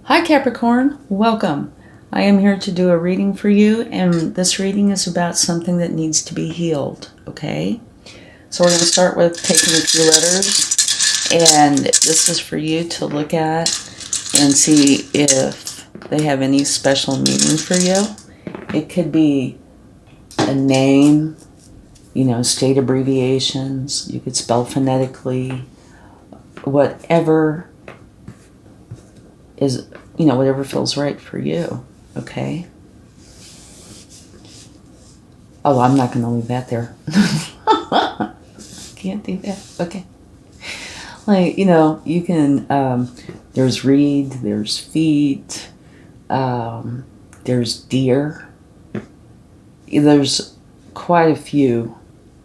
Hi Capricorn, welcome. I am here to do a reading for you, and this reading is about something that needs to be healed, okay? So we're going to start with taking a few letters, and this is for you to look at and see if they have any special meaning for you. It could be a name, state abbreviations, you could spell phonetically, whatever is, whatever feels right for you, okay? Oh, I'm not going to leave that there. Can't do that. Okay. You can, there's reed, there's feet, there's deer. There's quite a few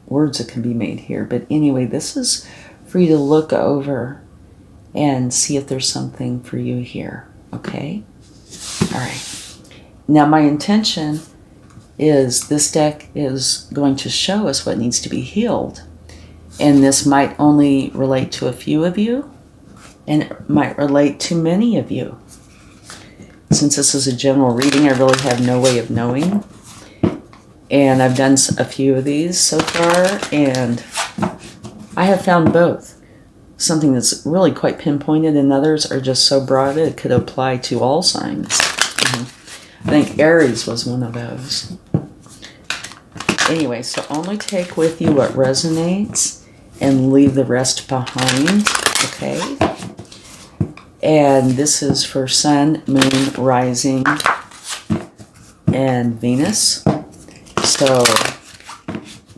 words that can be made here. But anyway, this is for you to look over and see if there's something for you here, okay? All right. Now, my intention is this deck is going to show us what needs to be healed. And this might only relate to a few of you, and it might relate to many of you. Since this is a general reading, I really have no way of knowing. And I've done a few of these so far, and I have found both. Something that's really quite pinpointed, and others are just so broad it could apply to all signs. I think Aries was one of those. Anyway, so only take with you what resonates and leave the rest behind, okay? And this is for Sun, Moon, Rising, and Venus. So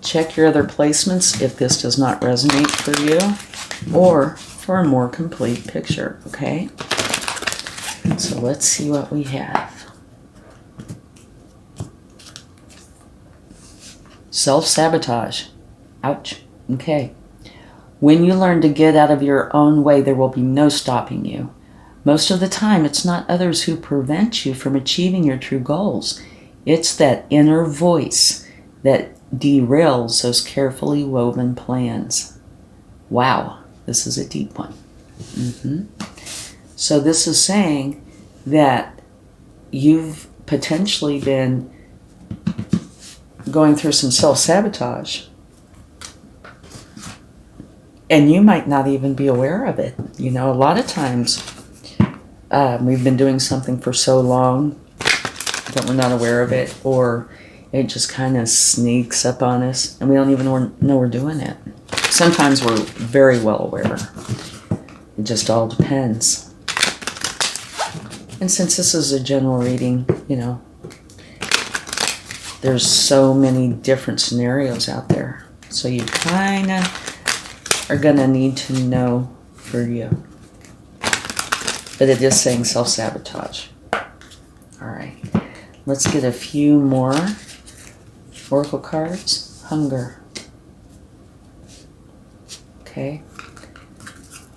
check your other placements if this does not resonate for you, or for a more complete picture, okay? So let's see what we have. Self-sabotage. Ouch. Okay. When you learn to get out of your own way, there will be no stopping you. Most of the time, it's not others who prevent you from achieving your true goals. It's that inner voice that derails those carefully woven plans. Wow, this is a deep one. So this is saying that you've potentially been going through some self-sabotage, and you might not even be aware of it. A lot of times we've been doing something for so long that we're not aware of it, or it just kind of sneaks up on us and we don't even know we're doing it. Sometimes we're very well aware. It just all depends. And since this is a general reading, there's so many different scenarios out there. So you kind of are going to need to know for you. But it is saying self-sabotage. All right. Let's get a few more oracle cards. Hunger. Okay.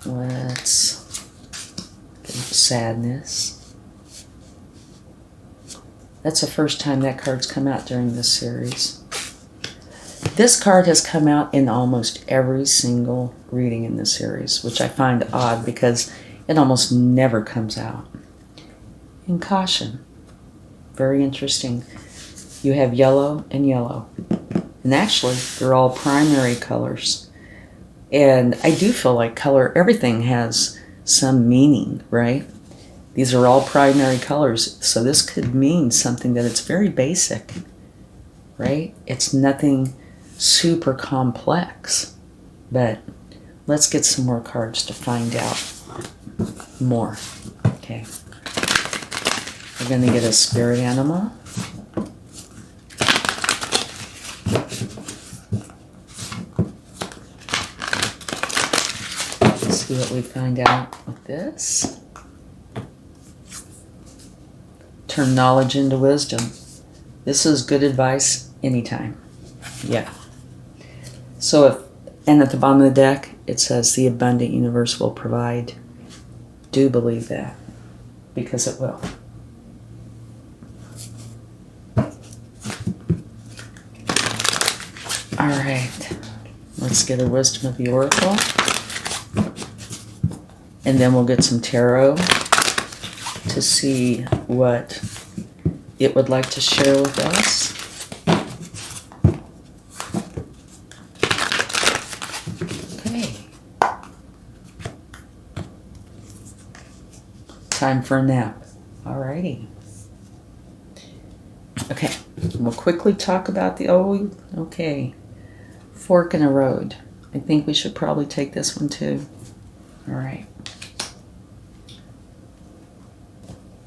Let's get sadness. That's the first time that card's come out during this series. This card has come out in almost every single reading in this series, which I find odd because it almost never comes out. And caution. Very interesting. You have yellow and yellow. And actually, they're all primary colors. And I do feel like everything has some meaning, right? These are all primary colors, so this could mean something that it's very basic, right? It's nothing super complex, but let's get some more cards to find out more, okay? We're going to get a spirit animal. Let's see what we find out with this. Turn knowledge into wisdom. This is good advice anytime. Yeah. So and at the bottom of the deck, it says the abundant universe will provide. Do believe that, because it will. All right. Let's get a wisdom of the oracle. And then we'll get some tarot to see what it would like to share with us. Okay. Time for a nap. Alrighty. Okay, we'll quickly talk about the, okay, fork in a road. I think we should probably take this one too. All right.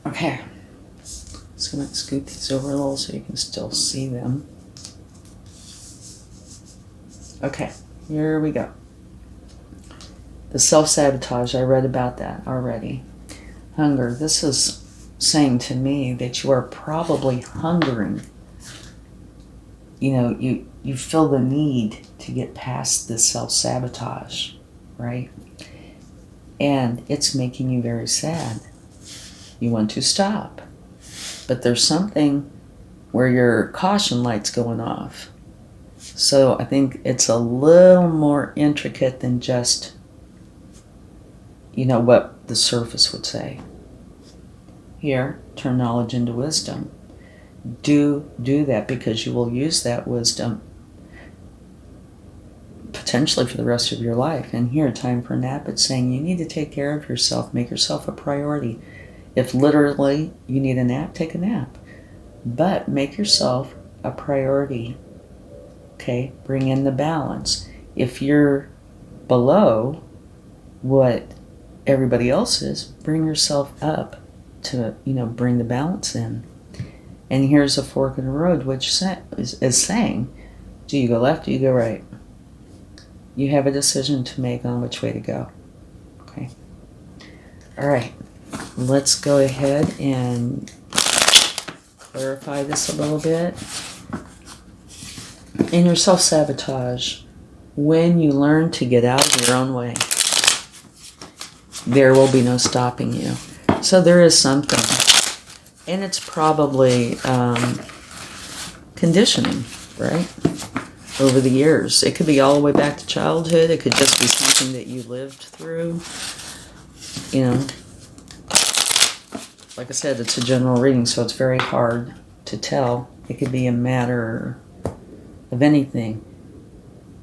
Okay. So let's scoot these over a little so you can still see them. Okay, here we go. The self-sabotage, I read about that already. Hunger, this is saying to me that you are probably hungering. You know, you feel the need to get past this self-sabotage, right? And it's making you very sad. You want to stop. But there's something where your caution light's going off. So I think it's a little more intricate than just, you know, what the surface would say. Here, turn knowledge into wisdom. Do that, because you will use that wisdom potentially for the rest of your life. And here, time for a nap, it's saying you need to take care of yourself, make yourself a priority. If literally you need a nap, take a nap. But make yourself a priority. Okay, bring in the balance. If you're below what everybody else is, bring yourself up to, you know, bring the balance in. And here's a fork in the road, which is saying, do you go left, do you go right? You have a decision to make on which way to go. Okay. All right. Let's go ahead and clarify this a little bit. In your self-sabotage, when you learn to get out of your own way, there will be no stopping you. So there is something, and it's probably conditioning, right? Over the years. It could be all the way back to childhood. It could just be something that you lived through. You know, like I said, it's a general reading, so it's very hard to tell. It could be a matter of anything.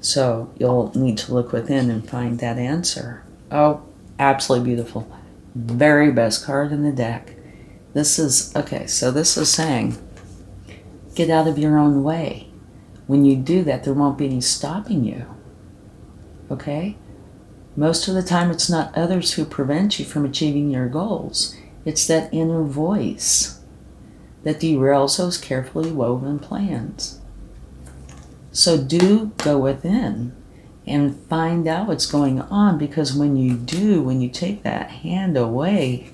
So you'll need to look within and find that answer. Oh, absolutely beautiful. Very best card in the deck. This is, okay, so this is saying, get out of your own way. When you do that, there won't be any stopping you. Okay? Most of the time, it's not others who prevent you from achieving your goals. It's that inner voice that derails those carefully woven plans. So do go within and find out what's going on, because when you do, when you take that hand away,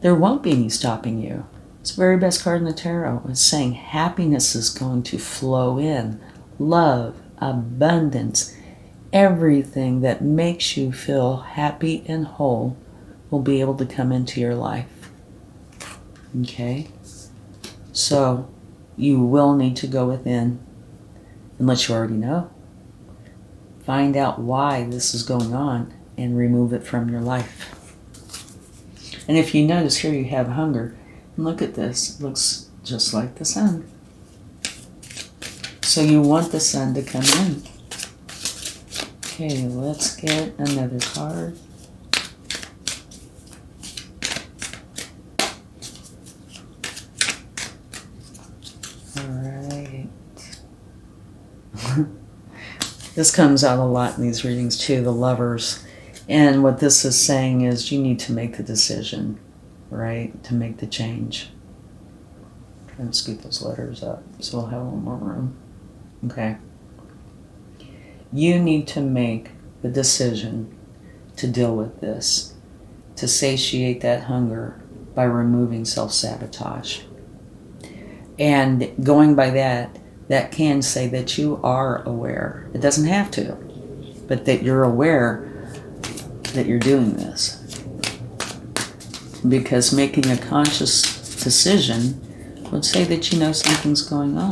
there won't be any stopping you. It's the very best card in the tarot. It's saying happiness is going to flow in. Love, abundance, everything that makes you feel happy and whole will be able to come into your life. Okay? So you will need to go within, unless you already know. Find out why this is going on and remove it from your life. And if you notice here, you have hunger. And look at this. It looks just like the sun. So you want the sun to come in. Okay, let's get another card. All right. This comes out a lot in these readings too, the Lovers. And what this is saying is you need to make the decision, right, to make the change. Try and scoot those letters up so we'll have a little more room. Okay. You need to make the decision to deal with this, to satiate that hunger by removing self-sabotage. And going by that, that can say that you are aware. It doesn't have to, but that you're aware that you're doing this. Because making a conscious decision would say that you know something's going on.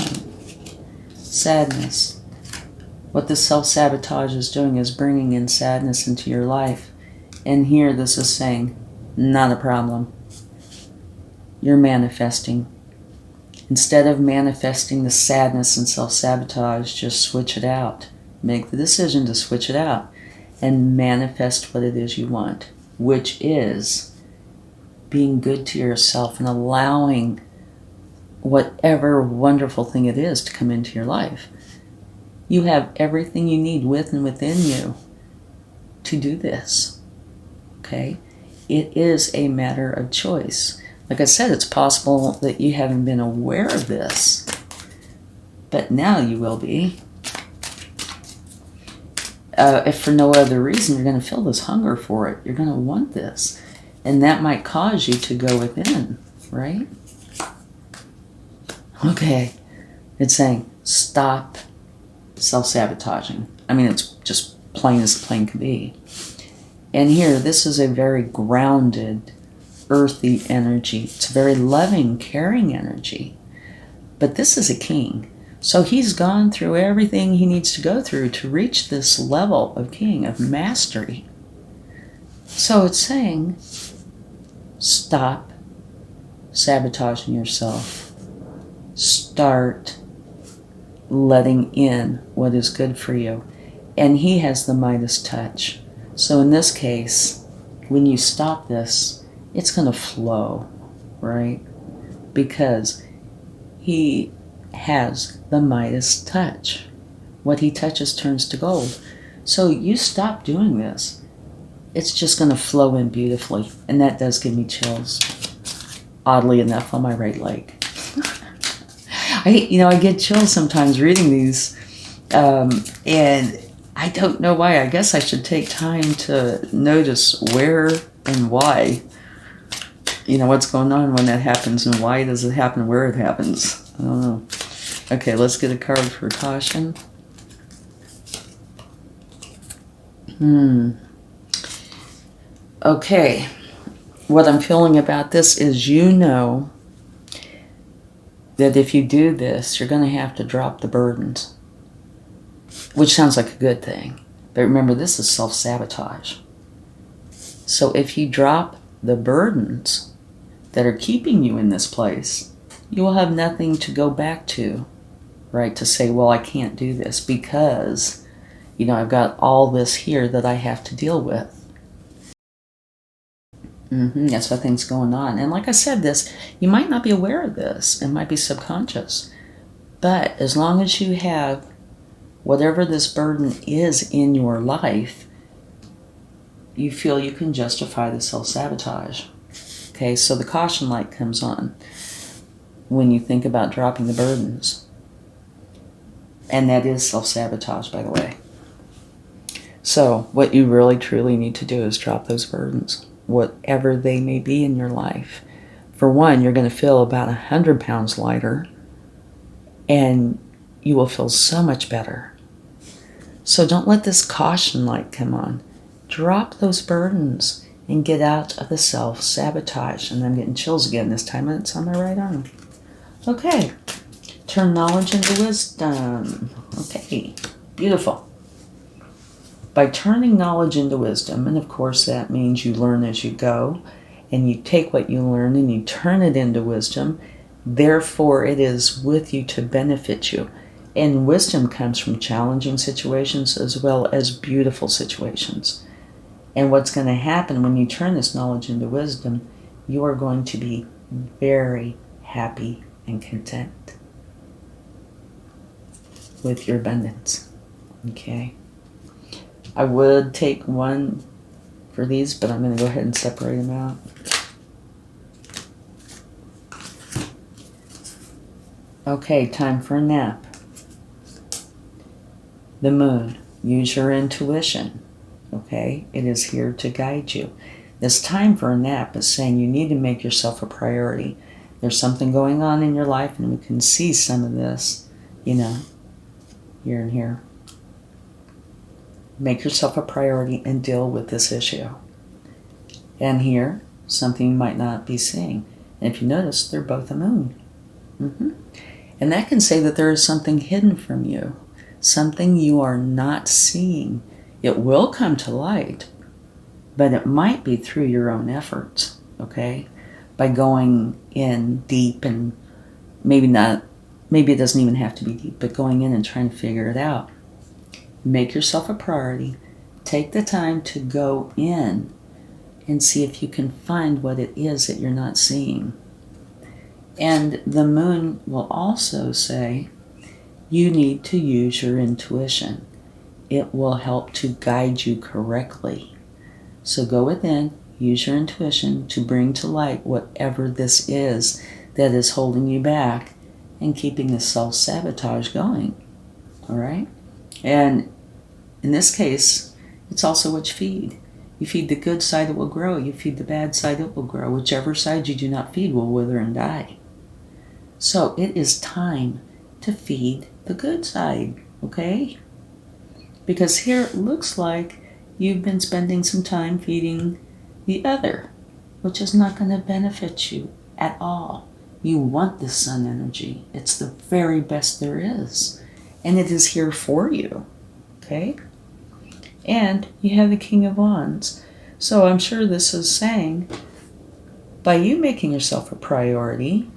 Sadness. What the self-sabotage is doing is bringing in sadness into your life. And here this is saying, not a problem. you're manifesting. Instead of manifesting the sadness and self-sabotage, just switch it out. Make the decision to switch it out and manifest what it is you want, which is being good to yourself and allowing whatever wonderful thing it is to come into your life. You have everything you need with and within you to do this, okay? It is a matter of choice. Like I said, it's possible that you haven't been aware of this, but now you will be. If for no other reason, you're going to feel this hunger for it. You're going to want this. And that might cause you to go within, right? Okay. It's saying, stop self-sabotaging. I mean, it's just plain as plain can be. And here, this is a very grounded, earthy energy. It's a very loving, caring energy. But this is a king. So he's gone through everything he needs to go through to reach this level of king, of mastery. So it's saying, stop sabotaging yourself. Start letting in what is good for you. And he has the Midas touch. So in this case, when you stop this, it's going to flow, right? Because he has the Midas touch. What he touches turns to gold. So you stop doing this, it's just going to flow in beautifully. And that does give me chills, oddly enough, on my right leg. I get chills sometimes reading these, and I don't know why. I guess I should take time to notice where and why, what's going on when that happens, and why does it happen, where it happens. I don't know. Okay, let's get a card for caution. Okay, what I'm feeling about this is that if you do this, you're going to have to drop the burdens, which sounds like a good thing. But remember, this is self-sabotage. So if you drop the burdens that are keeping you in this place, you will have nothing to go back to, right? To say, well, I can't do this because, I've got all this here that I have to deal with. That's what things going on. And like I said, you might not be aware of this. It might be subconscious. But as long as you have whatever this burden is in your life, you feel you can justify the self-sabotage. Okay, so the caution light comes on when you think about dropping the burdens. And that is self-sabotage, by the way. So what you really, truly need to do is drop those burdens, whatever they may be in your life. For one, you're going to feel about 100 pounds lighter, and you will feel so much better. So don't let this caution light come on. Drop those burdens and get out of the self-sabotage. And I'm getting chills again this time, and it's on my right arm. Okay. Turn knowledge into wisdom. Okay. Beautiful. By turning knowledge into wisdom, and of course that means you learn as you go, and you take what you learn and you turn it into wisdom, therefore it is with you to benefit you. And wisdom comes from challenging situations as well as beautiful situations. And what's going to happen when you turn this knowledge into wisdom, you are going to be very happy and content with your abundance. Okay? I would take one for these, but I'm going to go ahead and separate them out. Okay, time for a nap. The moon. Use your intuition. Okay? It is here to guide you. This time for a nap is saying you need to make yourself a priority. There's something going on in your life, and we can see some of this, here and here. Make yourself a priority and deal with this issue. And here, something you might not be seeing. And if you notice, they're both a moon. And that can say that there is something hidden from you, something you are not seeing. It will come to light, but it might be through your own efforts, okay? by going in deep, and maybe it doesn't even have to be deep, but going in and trying to figure it out. Make yourself a priority. Take the time to go in and see if you can find what it is that you're not seeing. And the moon will also say you need to use your intuition. It will help to guide you correctly. So go within, use your intuition to bring to light whatever this is that is holding you back and keeping the self-sabotage going. All right? And in this case, it's also what you feed. You feed the good side, it will grow. You feed the bad side, it will grow. Whichever side you do not feed will wither and die. So it is time to feed the good side, okay? Because here it looks like you've been spending some time feeding the other, which is not going to benefit you at all. You want the sun energy. It's the very best there is. And it is here for you, okay? And you have the King of Wands. So I'm sure this is saying, by you making yourself a priority,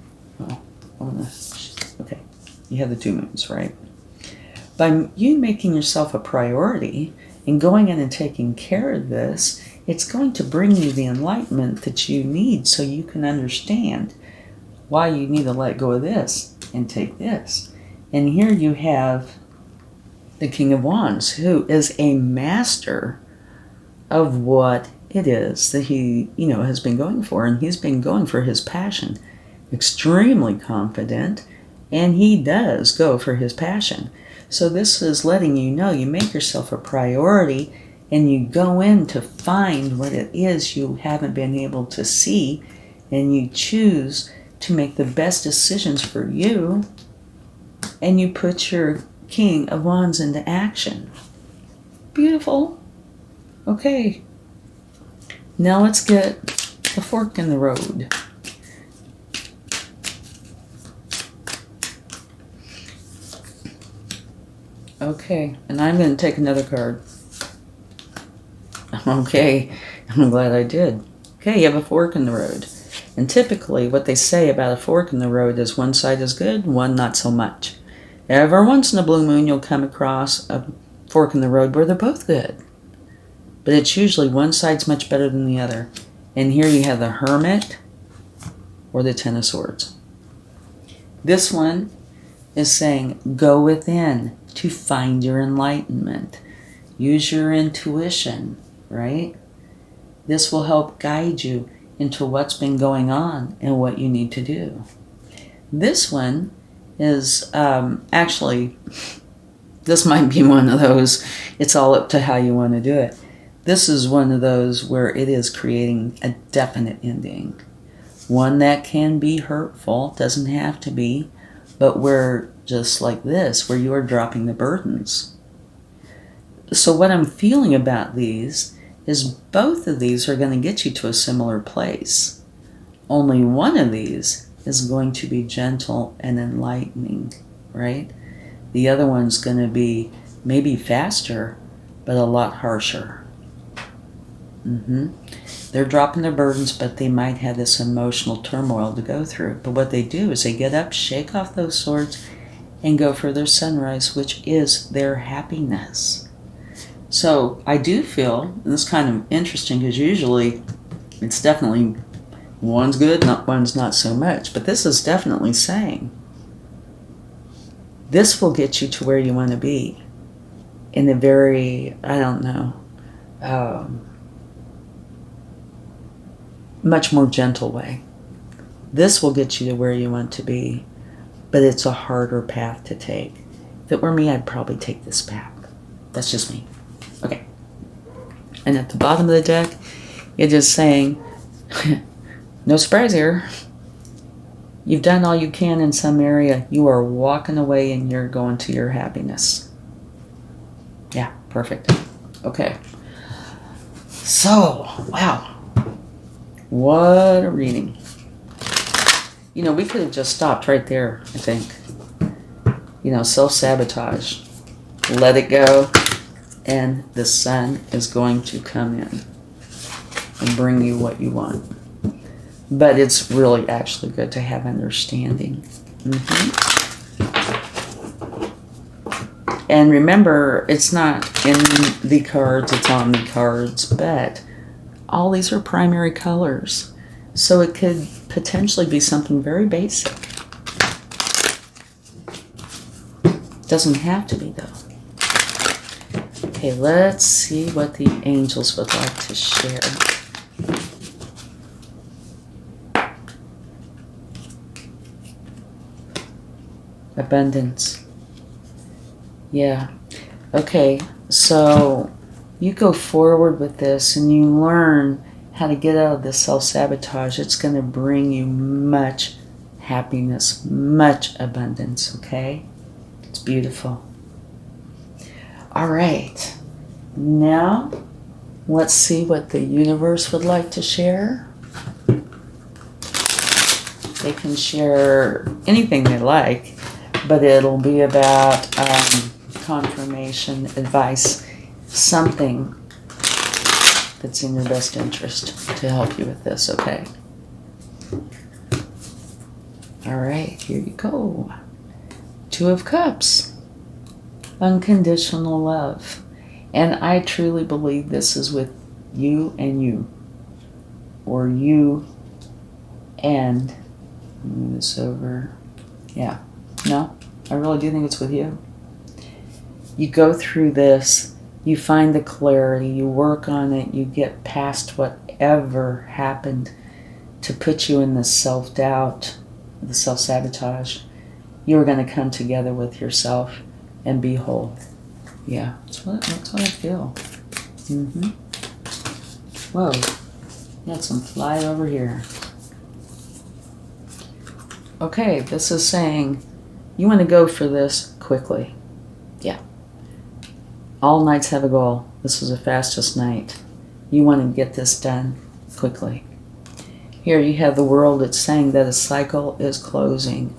okay, you have the 2 moons, right? By you making yourself a priority and going in and taking care of this, it's going to bring you the enlightenment that you need so you can understand why you need to let go of this and take this. And here you have the King of Wands, who is a master of what it is that he, has been going for. And he's been going for his passion. Extremely confident, and he does go for his passion. So this is letting you know you make yourself a priority and you go in to find what it is you haven't been able to see, and you choose to make the best decisions for you, and you put your King of Wands into action. Beautiful. Okay. Now let's get the fork in the road. Okay, and I'm going to take another card. Okay, I'm glad I did. Okay, you have a fork in the road. And typically what they say about a fork in the road is one side is good, one not so much. Every once in a blue moon you'll come across a fork in the road where they're both good. But it's usually one side's much better than the other. And here you have the Hermit or the Ten of Swords. This one is saying go within to find your enlightenment. Use your intuition, right? This will help guide you into what's been going on and what you need to do. This one is actually, this might be one of those, it's all up to how you want to do it. This is one of those where it is creating a definite ending. One that can be hurtful, doesn't have to be, but where just like this, where you are dropping the burdens. So what I'm feeling about these is both of these are going to get you to a similar place. Only one of these is going to be gentle and enlightening, right? The other one's going to be maybe faster, but a lot harsher. They're dropping their burdens, but they might have this emotional turmoil to go through. But what they do is they get up, shake off those swords, and go for their sunrise, which is their happiness. So I do feel, and this is kind of interesting because usually it's definitely one's good, one's not so much. But this is definitely saying this will get you to where you want to be in a very, much more gentle way. This will get you to where you want to be, but it's a harder path to take. If it were me, I'd probably take this path. That's just me. Okay. And at the bottom of the deck, it is saying, no surprise here. You've done all you can in some area. You are walking away and you're going to your happiness. Yeah, perfect. Okay. So, wow. What a reading. We could have just stopped right there, I think. Self-sabotage. Let it go. And the sun is going to come in and bring you what you want. But it's really actually good to have understanding. And remember, it's not in the cards, it's on the cards, but all these are primary colors. So it could potentially be something very basic. Doesn't have to be, though. Okay, let's see what the angels would like to share. Abundance. Yeah. Okay, so you go forward with this and you learn how to get out of this self-sabotage. It's going to bring you much happiness, much abundance, okay? It's beautiful. All right. Now, let's see what the universe would like to share. They can share anything they like, but it'll be about confirmation, advice, something that's in your best interest to help you with this, okay? All right, here you go. 2 of Cups. Unconditional love. And I truly believe this is with you and you. Or you and... move this over. Yeah. No, I really do think it's with you. You go through this, you find the clarity, you work on it, you get past whatever happened to put you in the self-doubt, the self-sabotage. You're going to come together with yourself and be whole. Yeah, that's what I feel. Whoa, got some fly over here. Okay, this is saying you want to go for this quickly. Yeah. All nights have a goal. This is the fastest night. You want to get this done quickly. Here you have the World. It's saying that a cycle is closing.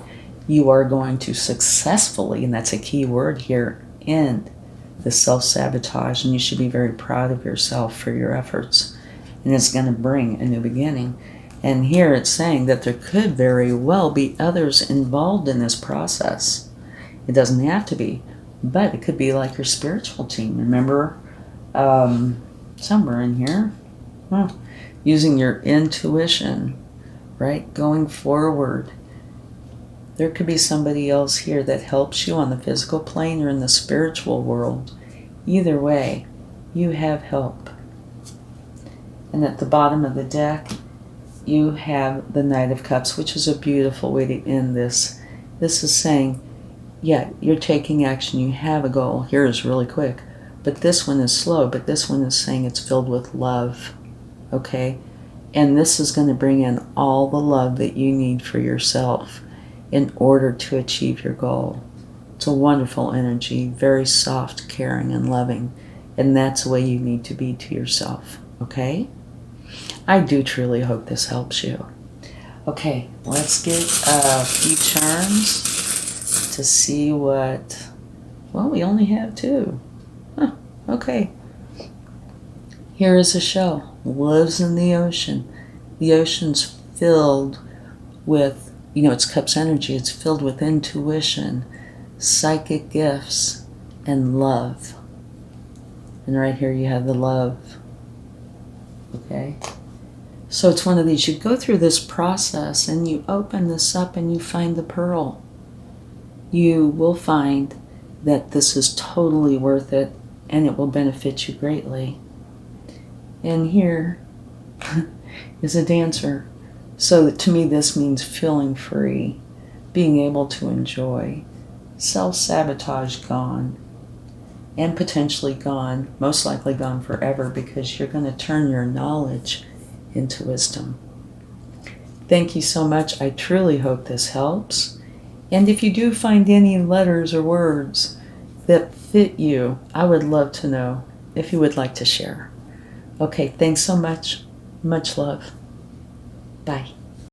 You are going to successfully, and that's a key word here, end the self-sabotage, and you should be very proud of yourself for your efforts. And it's going to bring a new beginning. And here it's saying that there could very well be others involved in this process. It doesn't have to be, but it could be like your spiritual team. Remember, somewhere in here, using your intuition, right? Going forward. There could be somebody else here that helps you on the physical plane or in the spiritual world. Either way, you have help. And at the bottom of the deck, you have the Knight of Cups, which is a beautiful way to end this. This is saying, yeah, you're taking action. You have a goal. Here is really quick. But this one is slow. But this one is saying it's filled with love. Okay? And this is going to bring in all the love that you need for yourself in order to achieve your goal. It's a wonderful energy. Very soft, caring, and loving. And that's the way you need to be to yourself. Okay? I do truly hope this helps you. Okay, let's get a few charms to see what... Well, we only have 2. Huh, okay. Here is a shell. Lives in the ocean. The ocean's filled with, it's Cups energy. It's filled with intuition, psychic gifts, and love. And right here you have the love. Okay? So it's one of these. You go through this process and you open this up and you find the pearl. You will find that this is totally worth it and it will benefit you greatly. And here is a Dancer. So to me this means feeling free, being able to enjoy, self-sabotage gone, and potentially gone, most likely gone forever, because you're going to turn your knowledge into wisdom. Thank you so much. I truly hope this helps. And if you do find any letters or words that fit you, I would love to know if you would like to share. Okay, thanks so much. Much love. Bye.